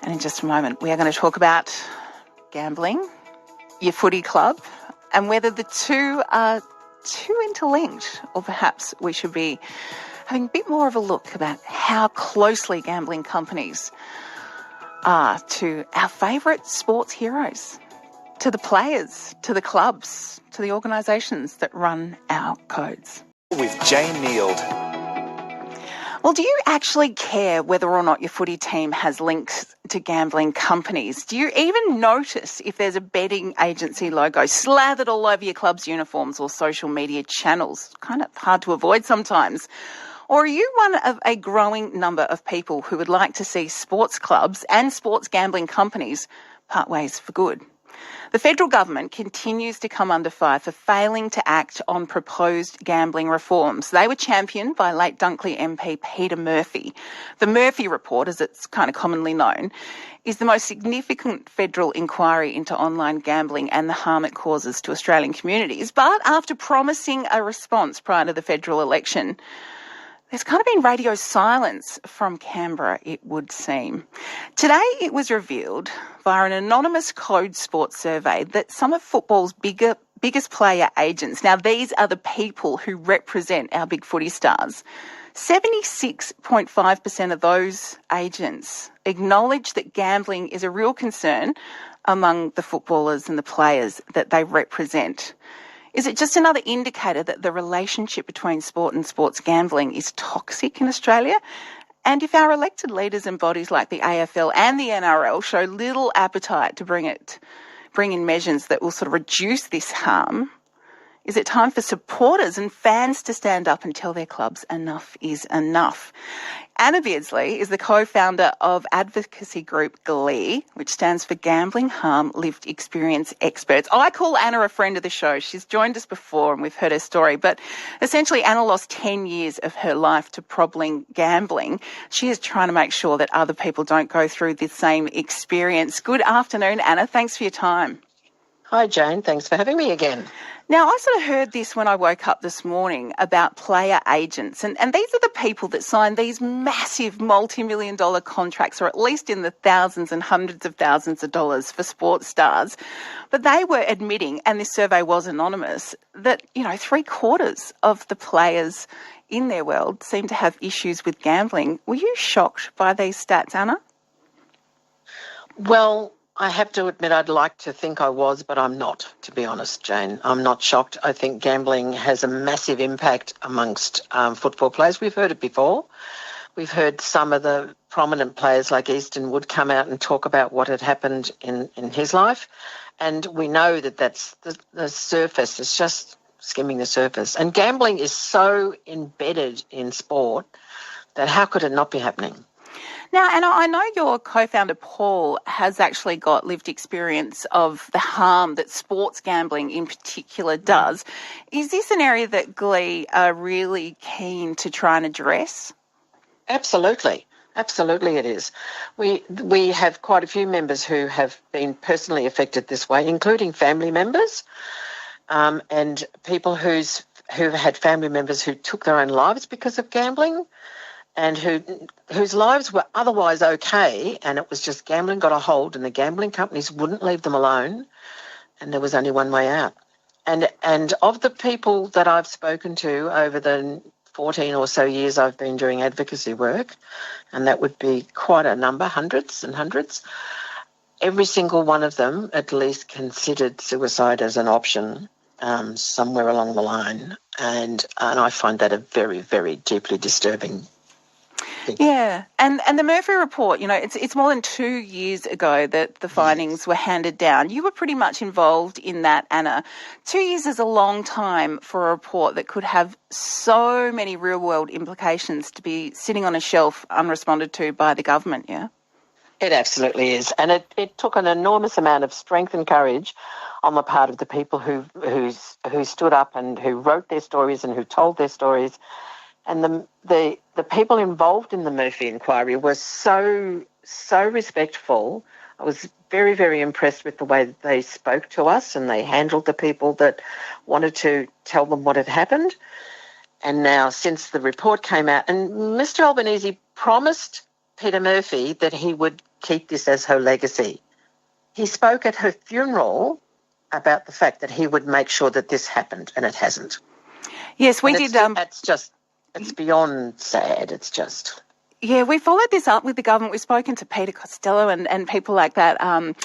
And in just a moment, we are going to talk about gambling, your footy club, and whether the two are too interlinked, or perhaps we should be having a bit more of a look about how closely gambling companies are to our favourite sports heroes, to the players, to the clubs, to the organisations that run our codes. With Jane Neild. Well, do you actually care whether or not your footy team has links to gambling companies? Do you even notice if there's a betting agency logo slathered all over your club's uniforms or social media channels? Kind of hard to avoid sometimes. Or are you one of a growing number of people who would like to see sports clubs and sports gambling companies part ways for good? The federal government continues to come under fire for failing to act on proposed gambling reforms. They were championed by late Dunkley MP Peter Murphy. The Murphy Report, as it's kind of commonly known, is the most significant federal inquiry into online gambling and the harm it causes to Australian communities. But after promising a response prior to the federal election, there's kind of been radio silence from Canberra, it would seem. Today it was revealed via an anonymous code sports survey that some of football's biggest player agents, now these are the people who represent our big footy stars, 76.5% of those agents acknowledge that gambling is a real concern among the footballers and the players that they represent. Is it just another indicator that the relationship between sport and sports gambling is toxic in Australia? And if our elected leaders and bodies like the AFL and the NRL show little appetite to bring in measures that will sort of reduce this harm, is it time for supporters and fans to stand up and tell their clubs enough is enough? Anna Bardsley is the co-founder of advocacy group GHLEE, which stands for Gambling Harm Lived Experience Experts. I call Anna a friend of the show. She's joined us before and we've heard her story, but essentially Anna lost 10 years of her life to problem gambling. She is trying to make sure that other people don't go through the same experience. Good afternoon, Anna. Thanks for your time. Hi, Jane. Thanks for having me again. Now, I sort of heard this when I woke up this morning about player agents, and these are the people that sign these massive multi-million-dollar contracts, or at least in the thousands and hundreds of thousands of dollars for sports stars. But they were admitting, and this survey was anonymous, that, 3/4 of the players in their world seem to have issues with gambling. Were you shocked by these stats, Anna? Well, I have to admit I'd like to think I was, but I'm not, to be honest, Jane. I'm not shocked. I think gambling has a massive impact amongst football players. We've heard it before. We've heard some of the prominent players like Easton Wood come out and talk about what had happened in his life. And we know that that's the surface. It's just skimming the surface. And gambling is so embedded in sport that how could it not be happening? Now, Anna, I know your co-founder Paul has actually got lived experience of the harm that sports gambling in particular does. Is this an area that GHLEE are really keen to try and address? Absolutely. Absolutely it is. We have quite a few members who have been personally affected this way, including family members and people who've had family members who took their own lives because of gambling, and whose lives were otherwise okay, and it was just gambling got a hold and the gambling companies wouldn't leave them alone, and there was only one way out. And of the people that I've spoken to over the 14 or so years I've been doing advocacy work, and that would be quite a number, hundreds and hundreds, every single one of them at least considered suicide as an option somewhere along the line, and I find that a very, very deeply disturbing. Yeah, and the Murphy Report, it's more than 2 years ago that the findings were handed down. You were pretty much involved in that, Anna. 2 years is a long time for a report that could have so many real-world implications to be sitting on a shelf unresponded to by the government, yeah? It absolutely is. And it took an enormous amount of strength and courage on the part of the people who stood up and who wrote their stories and who told their stories. And the people involved in the Murphy inquiry were so respectful. I was very, very impressed with the way that they spoke to us and they handled the people that wanted to tell them what had happened. And now, since the report came out, and Mr Albanese promised Peter Murphy that he would keep this as her legacy. He spoke at her funeral about the fact that he would make sure that this happened, and it hasn't. Yes, we and did. It's beyond sad. It's just... Yeah, we followed this up with the government. We've spoken to Peter Costello and people like that. And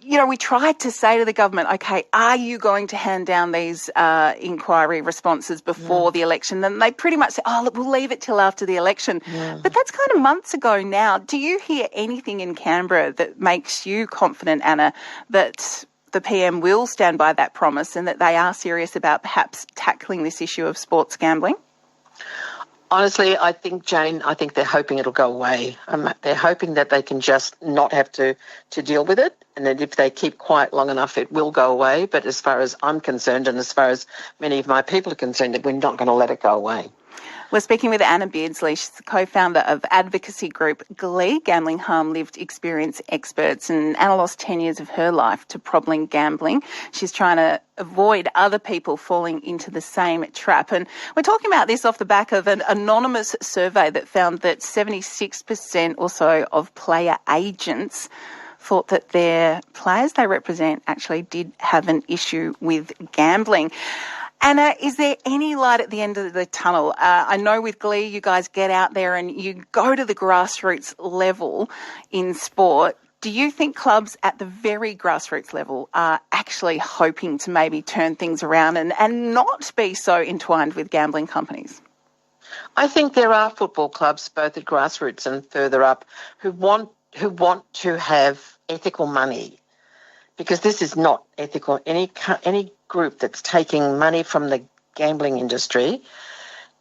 we tried to say to the government, okay, are you going to hand down these inquiry responses before the election? And they pretty much said, look, we'll leave it till after the election. Yeah. But that's kind of months ago now. Do you hear anything in Canberra that makes you confident, Anna, that the PM will stand by that promise and that they are serious about perhaps tackling this issue of sports gambling? Honestly, I think they're hoping it'll go away. They're hoping that they can just not have to deal with it, and that if they keep quiet long enough, it will go away. But as far as I'm concerned, and as far as many of my people are concerned, that we're not going to let it go away. We're speaking with Anna Bardsley. She's the co-founder of advocacy group GHLEE, Gambling Harm Lived Experience Experts, and Anna lost 10 years of her life to problem gambling. She's trying to avoid other people falling into the same trap. And we're talking about this off the back of an anonymous survey that found that 76% or so of player agents thought that their players they represent actually did have an issue with gambling. Anna, is there any light at the end of the tunnel? I know with GHLEE you guys get out there and you go to the grassroots level in sport. Do you think clubs at the very grassroots level are actually hoping to maybe turn things around and not be so entwined with gambling companies? I think there are football clubs, both at grassroots and further up, who want to have ethical money, because this is not ethical. Any group that's taking money from the gambling industry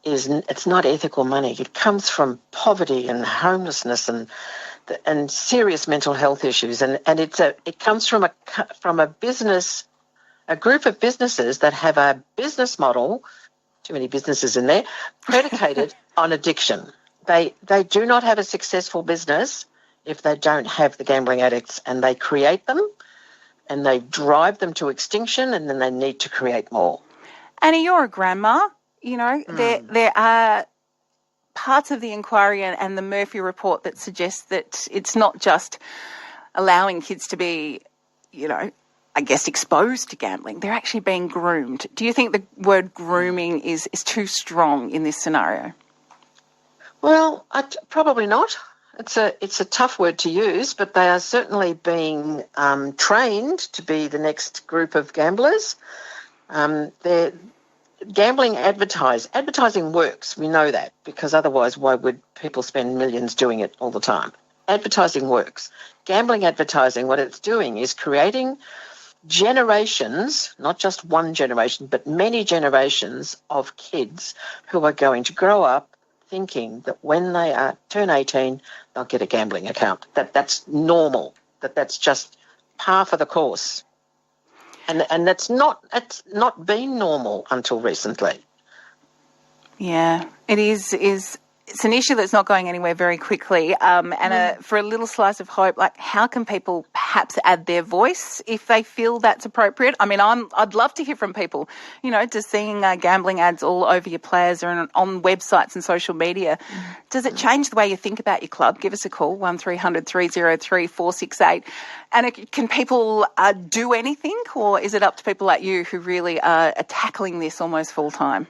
it's not ethical money. It comes from poverty and homelessness and serious mental health issues, and it comes from a business, a group of businesses that have a business model, too many businesses in there, predicated on addiction. They do not have a successful business if they don't have the gambling addicts, and they create them and they drive them to extinction, and then they need to create more. Anna, you're a grandma. There are parts of the inquiry and the Murphy report that suggests that it's not just allowing kids to be, exposed to gambling. They're actually being groomed. Do you think the word grooming is too strong in this scenario? Well, probably not. It's a tough word to use, but they are certainly being trained to be the next group of gamblers. They're gambling advertising works. We know that, because otherwise why would people spend millions doing it all the time? Advertising works. Gambling advertising, what it's doing is creating generations, not just one generation, but many generations of kids who are going to grow up thinking that when they turn 18, they'll get a gambling account. That's normal. That's just par for the course. And it's not been normal until recently. Yeah, it is. It's an issue that's not going anywhere very quickly. And for a little slice of hope, how can people perhaps add their voice if they feel that's appropriate? I mean, I'd love to hear from people, just seeing gambling ads all over your players or on websites and social media. Does it change the way you think about your club? Give us a call, 1300 303 468. And can people do anything, or is it up to people like you who really are tackling this almost full time?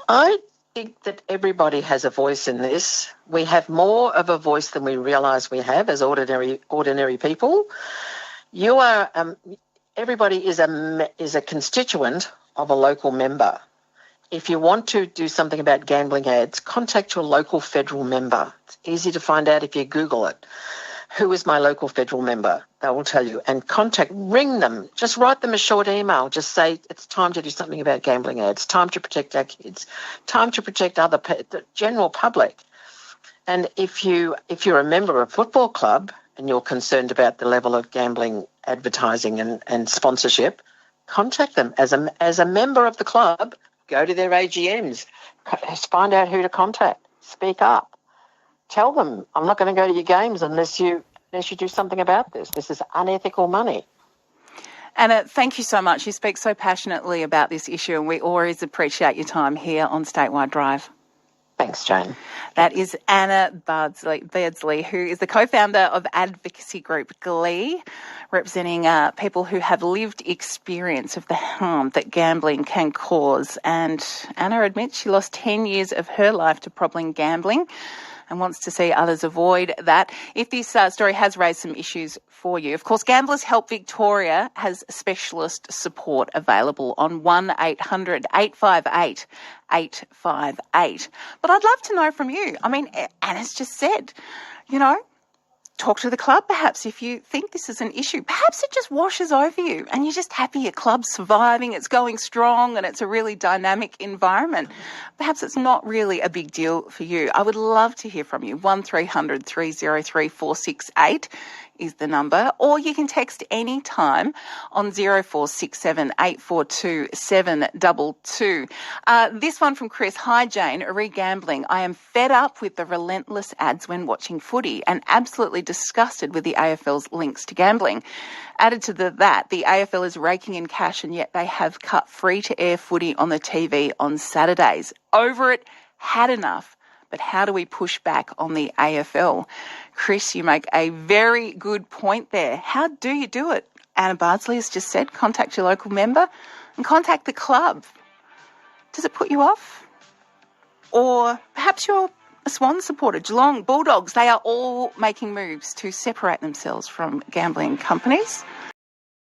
I think that everybody has a voice in this. We have more of a voice than we realise we have as ordinary people. You are everybody is a constituent of a local member. If you want to do something about gambling ads, contact your local federal member. It's easy to find out if you Google it. Who is my local federal member? They will tell you. And ring them. Just write them a short email. Just say it's time to do something about gambling ads. Time to protect our kids. Time to protect the general public. And if you're a member of a football club and you're concerned about the level of gambling advertising and sponsorship, contact them. As a member of the club, go to their AGMs. Find out who to contact. Speak up. Tell them, I'm not going to go to your games unless you do something about this. This is unethical money. Anna, thank you so much. You speak so passionately about this issue, and we always appreciate your time here on Statewide Drive. Thanks, Jane. That is Anna Bardsley, who is the co-founder of advocacy group GHLEE, representing people who have lived experience of the harm that gambling can cause. And Anna admits she lost 10 years of her life to problem gambling and wants to see others avoid that. If this story has raised some issues for you, of course, Gamblers Help Victoria has specialist support available on 1800 858 858. But I'd love to know from you. I mean, Anna's just said, talk to the club perhaps if you think this is an issue. Perhaps it just washes over you and you're just happy your club's surviving, it's going strong and it's a really dynamic environment. Perhaps it's not really a big deal for you. I would love to hear from you. 1300 303 468 is the number, or you can text any time on 0467 842 722. This one from Chris. Hi, Jane. Re-gambling. I am fed up with the relentless ads when watching footy and absolutely disgusted with the AFL's links to gambling. Added to that, the AFL is raking in cash and yet they have cut free-to-air footy on the TV on Saturdays. Over it, had enough. But how do we push back on the AFL? Chris, you make a very good point there. How do you do it? Anna Bardsley has just said, contact your local member and contact the club. Does it put you off? Or perhaps you're a Swan supporter, Geelong, Bulldogs. They are all making moves to separate themselves from gambling companies.